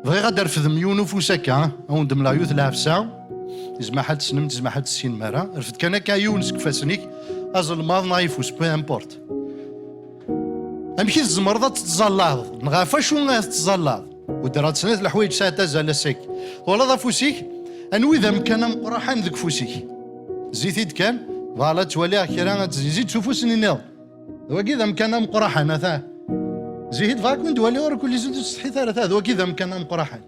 بغي غادر في ذميون وفوسك اون دم لا يوث لافسا زعما حد سنم زعما حد السين مرا رفد كان كايونس كفاسنيك ازل ماض نايفوس بو امبورت امشي الزمرضه تتزلاض نغافا شو تتزلاض ودرات سنه الحوايج ساتا زال سيك ولا ضا فوسيك انوي ذا مكان مقرحان ذك فوسيك زيتيد كان فوالا تولي كيرا تزيد تشوفوسني نيض وكي ذا مكان مقرحان هذا زيد فاكون دولي ورا كل زيد تستحي ثلاث هذا وكذا مكان مقرحان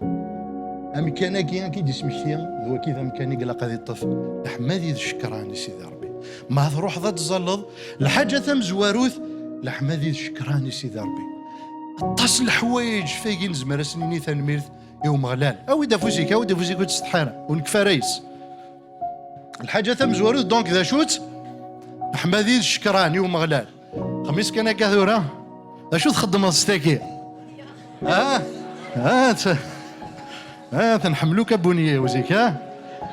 امكانه كي ديسمحتي وكذا مكاني قلق هذه الطفل لحمادي الشكراني سيدي ربي ما تروح ذا تزلط الحاجه ثم زواروث لحمادي الشكراني سيدي ربي الطاس الحوايج فايقين زمر سنيني ثنميرث يوم غلال او اذا فوزيك وتستحانا ونكفى ريس الحاجه ثم زواروث دونك ذا شوت لحمادي الشكراني يوم غلال خميس كان كثوره شو تخدم الستاكي تنحملوك بونيه وزيك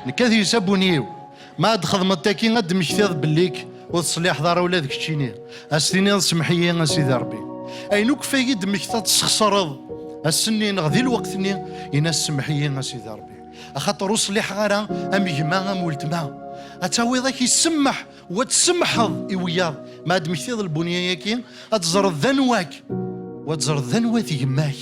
نكاثي يسبونيو ما تخدم التاكي غد مشتاض بالليك وتصلي حضار ولادك الشينير استني سمحيه سيدي ربي اينوك فايد مشتاض تخسرض السنين غذي الوقت ني يناس سمحيه سيدي ربي اخاطر وصلي غارا اميما مولتما اتاوي ذاك يسمح وتسمحض وياه ما عاد مشتاض البنيه ياكي اتزرد ذنواك وتزرد ذنوات يماك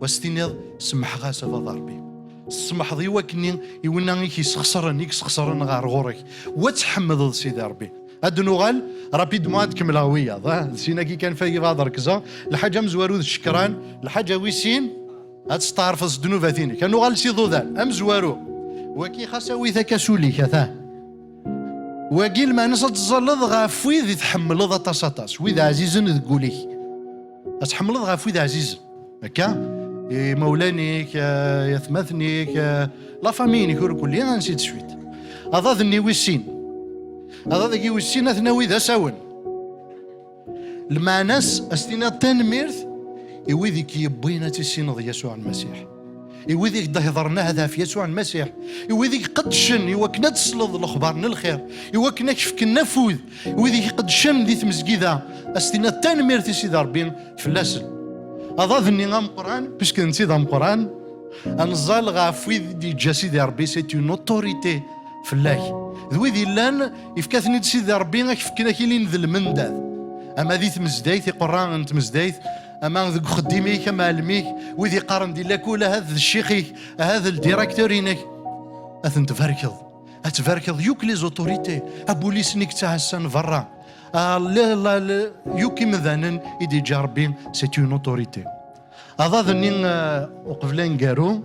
واستني سمح غاسه ضربي سمح ضيوكني يونانيك يسخسرنيك سخسرن غار غورك وتحمد سيدي ربي ادنو غال رابيد ما تكمل هويه سينا كي كان فايق هذا ركزه الحاجه مزوارود الشكران الحاجه ويسين هتستعرفص دنوباتيني كانوا غال سي ضودان ام زوارو وكي خاصوي ذاك سولي كذا وقيل ما نصد تزلط غافوي ذي تحمل ذا طاسطاس وذا عزيز تقولي تحمل غافوي ذا عزيز هكا مولانيك يا ثمثنيك لا فاميني كل نسيت شويت هذا ذني ويسين هذا ذاك ويسين ثناوي ذا ساون المعناس استينا تنميرث يوذيك يبينا تسينض يسوع المسيح يوذيك دهضرنا هذا في يسوع المسيح يوذيك قدشن يوكنا تسلط الاخبار الخير يوكنا كشفك النفوذ يوذيك قدشن ذي تمزكيذا استينا تنميرث سيدي ربي في اللاسل هذا ذني غام قران باسكو نسي ذا قران انزال غافوي دي جسيدي ربي سيت اون اوتوريتي في الله ذوي ذي لان يفكاثني سيدي ربي يفكنا كي لين ذي المنداذ اما ذي تمزدايث قران انت مزدايث اما ذوك خديميك اما علميك وذي قارن دي لك ولا هذا الشيخيك هذا الديريكتورينك اثن تفركض يوك لي زوتوريتي ابوليس نيك تاع السن فرا لا يوكي مذانن يدي جاربين سيت اون اوتوريتي هذا ذني وقفلين قارو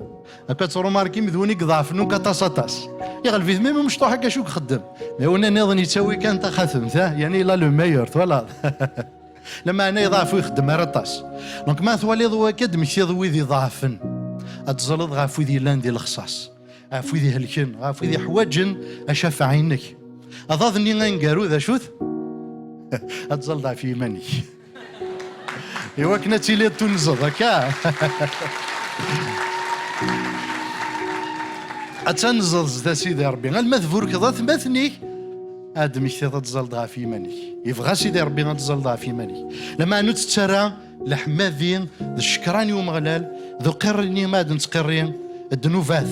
كترو ماركي مذوني ضعفنو كطاسطاس يغل في ذمي مش طاح هكا شوك خدم وانا نظن يتسوي كان تا خاثم يعني لا لو ميور ولا لما انا يضعف ويخدم رطاس دونك ما ثوالي ضوا كد مشي ضوي ذي ضعفن اتزلط غافو ذي لان دي الخصاص غافو ذي هلكن غافو ذي حواجن اشاف عينك هذا ذني غنقارو ذا شوث اتزلط في يماني ايوا كنا تيلي تنزض هكا اتنزض ذا سيدي ربي المذفور كذا ثمثني ادم يشتي تزلط في يمانك يبغى سيدي ربي تزلط في يمانك لما نتسرى لحماذين الشكراني ومغلال ذو قرني ما نتقرين الدنوفات